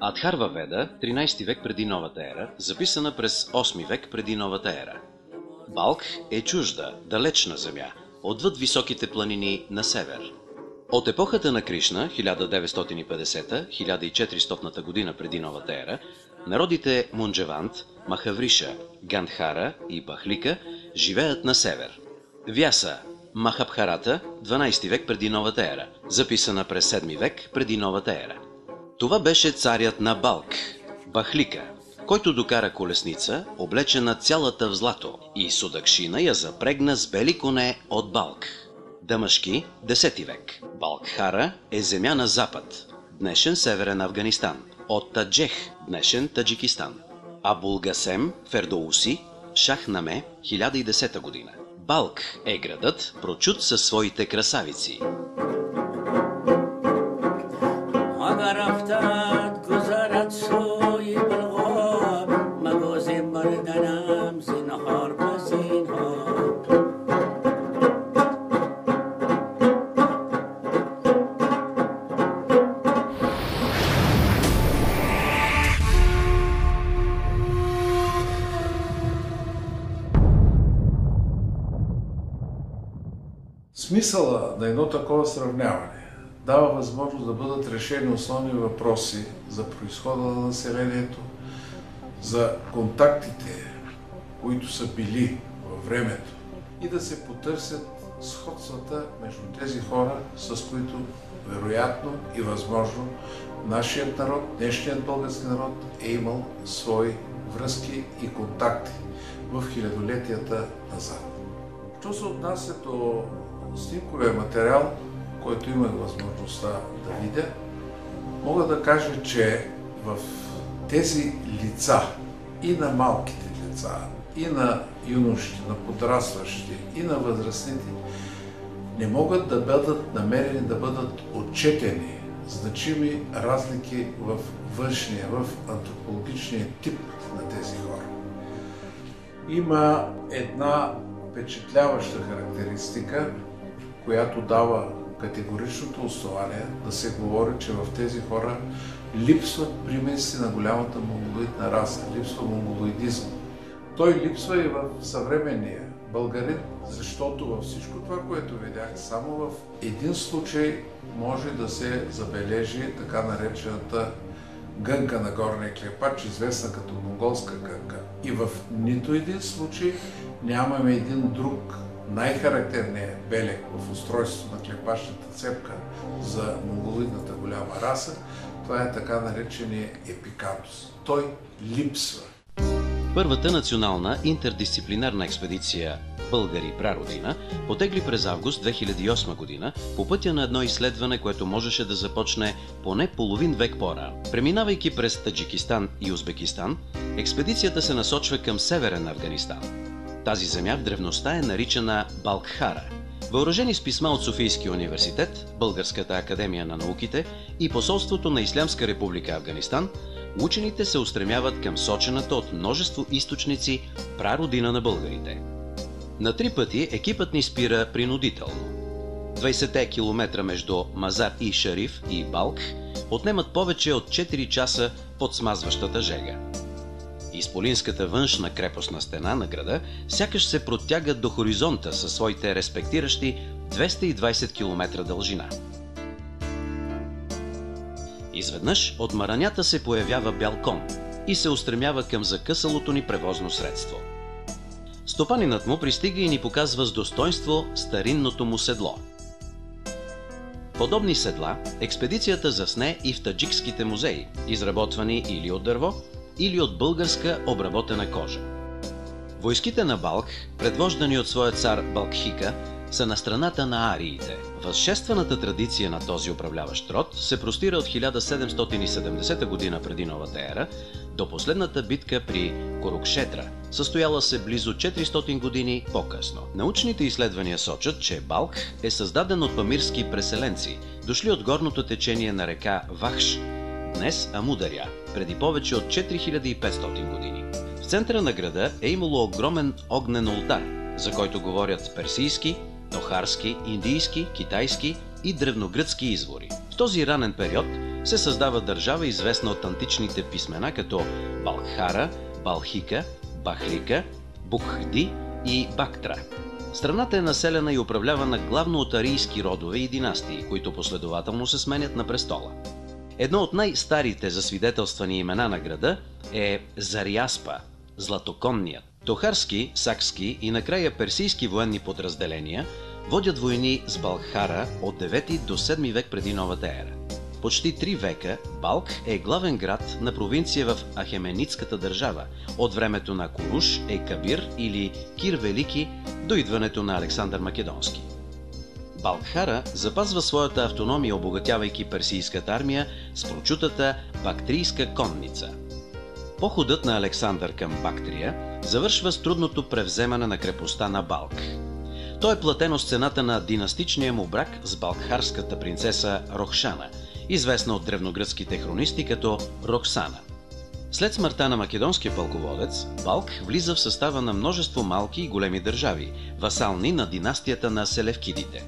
Адхарва Веда, 13 век преди новата ера, записана през 8 век преди новата ера. Балх е чужда, далечна земя, отвъд високите планини на север. От епохата на Кришна, 1950-1400 година преди новата ера, народите Мунджавант, Махавриша, Гандхара и Бахлика живеят на север. Вяса, Махабхарата, 12 век преди новата ера, записана през 7 век преди новата ера. Това беше царят на Балх, Бахлика, който докара колесница, облечена цялата в злато, и Судакшина я запрегна с бели коне от Балх. Дамашки, 10 век. Балхара е земя на запад, днешен северен Афганистан, от Таджех, днешен Таджикистан. Абулгасем, Фердоуси, Шахнаме, 1010 година. Балх е градът, прочут със своите красавици. Смисъла на едно такова сравняване дава възможност да бъдат решени основни въпроси за произхода на населението, за контактите, които са били във времето, и да се потърсят сходствата между тези хора, с които вероятно и възможно нашият народ, днешният български народ е имал свои връзки и контакти в хилядолетията назад. Що се отнася до снимковия материал, който имах възможността да видя, мога да кажа, че в тези лица, и на малките деца, и на юношите, на подрастващите, и на възрастните, не могат да бъдат намерени, да бъдат отчетени значими разлики в външния, в антропологичния тип на тези хора. Има една впечатляваща характеристика, която дава категоричното основание да се говори, че в тези хора липсват примеси на голямата монголоидна раса, липсва монголоидизъм. Той липсва и в съвременния българин, защото във всичко това, което видях, само в един случай може да се забележи така наречената гънка на горния клепач, известна като монголска гънка. И в нито един случай нямаме един друг най-характерният белег в устройството на клепачната цепка за монголоидната голяма раса. Това е така наречения епикантус. Той липсва. Първата национална интердисциплинарна експедиция Българи прародина потегли през август 2008 година по пътя на едно изследване, което можеше да започне поне половин век по-рано. Преминавайки през Таджикистан и Узбекистан, експедицията се насочва към северен Афганистан. Тази земя в древността е наричана Балхара. Въоръжени с писма от Софийския университет, Българската академия на науките и посолството на Ислямска република Афганистан, учените се устремяват към сочената от множество източници прародина на българите. На 3 пъти екипът ни спира принудително. 20-те километра между Мазар и Шариф и Балх отнемат повече от 4 часа под смазващата жега. Изполинската външна крепостна стена на града сякаш се протяга до хоризонта със своите респектиращи 220 км дължина. Изведнъж от маранята се появява бял кон и се устремява към закъсалото ни превозно средство. Стопанинът му пристига и ни показва с достоинство старинното му седло. Подобни седла експедицията засне и в таджикските музеи, изработвани или от дърво, или от българска обработена кожа. Войските на Балх, предвождани от своя цар Балкхика, са на страната на ариите. Възшествената традиция на този управляващ род се простира от 1770 година преди новата ера до последната битка при Курукшетра, състояла се близо 400 години по-късно. Научните изследвания сочат, че Балх е създаден от памирски преселенци, дошли от горното течение на река Вахш, днес Амударя, преди повече от 4500 години. В центъра на града е имало огромен огнен олтар, за който говорят персийски, тохарски, индийски, китайски и древногръцки извори. В този ранен период се създава държава, известна от античните писмена като Балхара, Балхика, Бахлика, Букхди и Бактра. Страната е населена и управлявана главно от арийски родове и династии, които последователно се сменят на престола. Едно от най-старите засвидетелствани имена на града е Зариаспа, Златоконният. Тохарски, сакски и накрая персийски военни подразделения водят войни с Балхара от 9 до 7 век преди новата ера. Почти 3 века Балх е главен град на провинция в Ахеменидската държава от времето на Куруш Кабир или Кир Велики до идването на Александър Македонски. Балхара запазва своята автономия, обогатявайки персийската армия с прочутата бактрийска конница. Походът на Александър към Бактрия завършва с трудното превземане на крепостта на Балх. То е платено с цената на династичния му брак с балхарската принцеса Рохшана, известна от древногръцките хронисти като Роксана. След смъртта на македонския пълководец, Балх влиза в състава на множество малки и големи държави, васални на династията на селевкидите.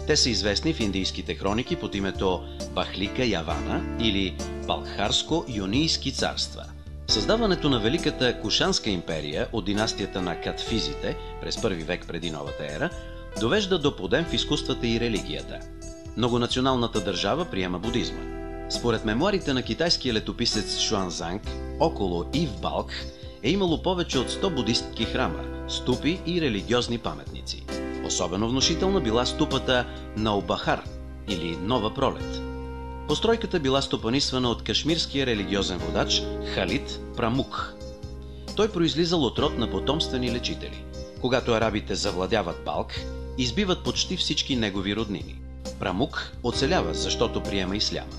Те са известни в индийските хроники под името Бахлика Явана или Балхарско-юнийски царства. Създаването на Великата Кушанска империя от династията на Катфизите през първи век преди новата ера довежда до подем в изкуствата и религията. Многонационалната държава приема будизма. Според мемуарите на китайския летописец Шуанзанг, около и в Балх е имало повече от 100 будистки храма, ступи и религиозни паметници. Особено внушителна била ступата Наубахар или Нова пролет. Постройката била стопанисвана от кашмирския религиозен водач Халид Прамук. Той произлизал от род на потомствени лечители. Когато арабите завладяват Балх, избиват почти всички негови роднини. Прамук оцелява, защото приема исляма.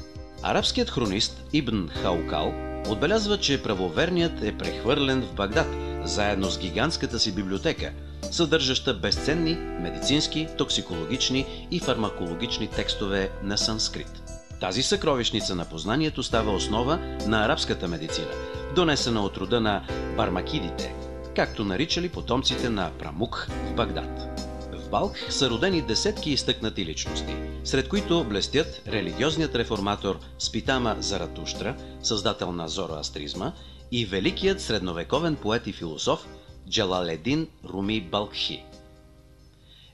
Арабският хронист Ибн Хаукал отбелязва, че правоверният е прехвърлен в Багдад, заедно с гигантската си библиотека, съдържаща безценни медицински, токсикологични и фармакологични текстове на санскрит. Тази съкровищница на познанието става основа на арабската медицина, донесена от рода на бармакидите, както наричали потомците на Прамук в Багдад. В Балх са родени десетки изтъкнати личности, сред които блестят религиозният реформатор Спитама Заратуштра, създател на зороастризма, и великият средновековен поет и философ Джалаледин Руми Балхи.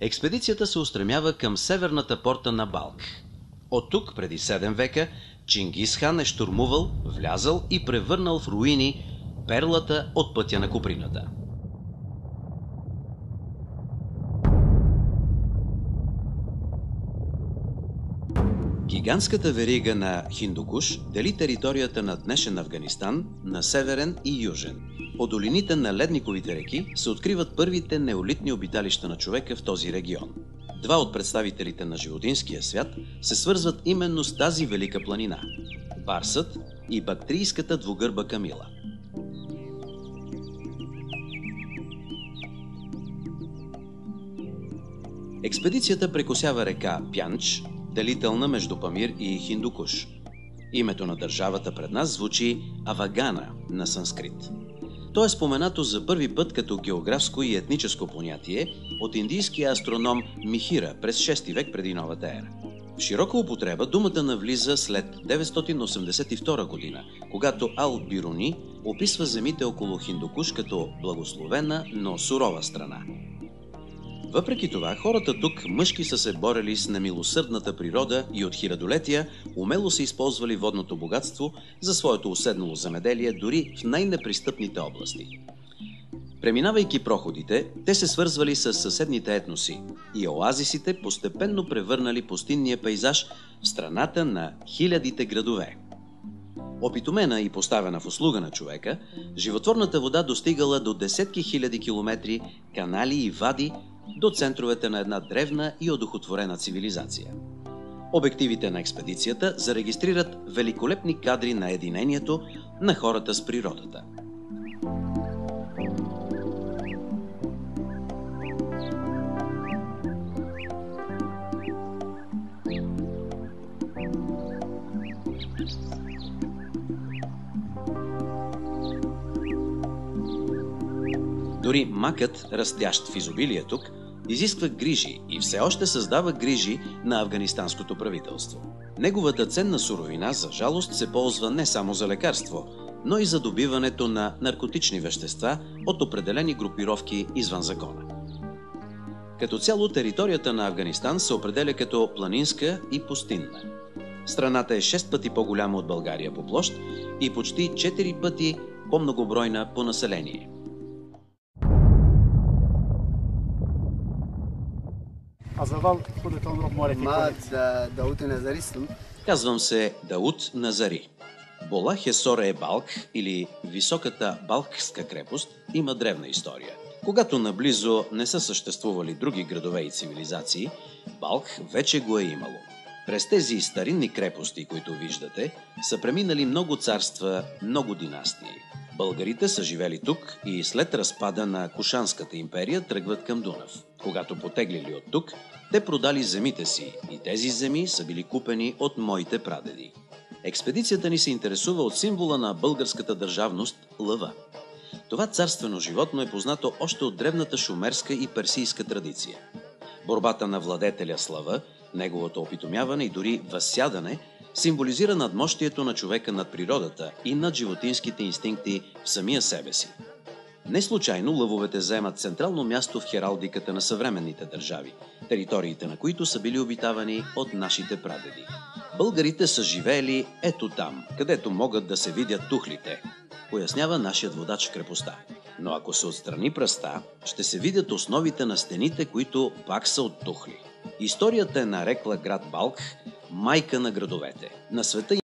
Експедицията се устремява към северната порта на Балх. От тук, преди 7 века, Чингис хан е щурмувал, влязал и превърнал в руини перлата от пътя на Куприната. Гигантската верига на Хиндукуш дели територията на днешен Афганистан на северен и южен. От долините на ледниковите реки се откриват първите неолитни обиталища на човека в този регион. Два от представителите на животинския свят се свързват именно с тази велика планина – барсът и бактрийската двугърба камила. Експедицията прекосява река Пянч, делителна между Памир и Хиндукуш. Името на държавата пред нас звучи Авагана на санскрит. То е споменато за първи път като географско и етническо понятие от индийския астроном Михира през 6 век преди новата ера. В широка употреба думата навлиза след 982 година, когато Ал-Бируни описва земите около Хиндукуш като благословена, но сурова страна. Въпреки това, хората тук мъжки са се борели с немилосърдната природа и от хилядолетия умело са използвали водното богатство за своето уседнало земеделие дори в най-непристъпните области. Преминавайки проходите, те се свързвали с съседните етноси и оазисите постепенно превърнали пустинния пейзаж в страната на хилядите градове. Опитомена и поставена в услуга на човека, животворната вода достигала до десетки хиляди километри, канали и вади до центровете на една древна и одухотворена цивилизация. Обективите на експедицията зарегистрират великолепни кадри на единението на хората с природата. Дори макът, растящ в изобилие тук, изисква грижи и все още създава грижи на афганистанското правителство. Неговата ценна суровина, за жалост, се ползва не само за лекарство, но и за добиването на наркотични вещества от определени групировки извън закона. Като цяло територията на Афганистан се определя като планинска и пустинна. Страната е 6 пъти по-голяма от България по площ и почти 4 пъти по-многобройна по население. Казвам се Дауд Назари. Бола Хесоре Балх или Високата Балхска крепост има древна история. Когато наблизо не са съществували други градове и цивилизации, Балх вече го е имало. През тези старинни крепости, които виждате, са преминали много царства, много династии. Българите са живели тук и след разпада на Кушанската империя тръгват към Дунав. Когато потеглили от тук, те продали земите си и тези земи са били купени от моите прадеди. Експедицията ни се интересува от символа на българската държавност – лъва. Това царствено животно е познато още от древната шумерска и персийска традиция. Борбата на владетеля с лъва, неговото опитомяване и дори възсядане символизира надмощието на човека над природата и над животинските инстинкти в самия себе си. Не случайно лъвовете заемат централно място в хералдиката на съвременните държави, териториите на които са били обитавани от нашите прадеди. Българите са живеели ето там, където могат да се видят тухлите, пояснява нашият водач в крепостта. Но ако се отстрани пръста, ще се видят основите на стените, които пак са от тухли. Историята е нарекла град Балх майка на градовете. На света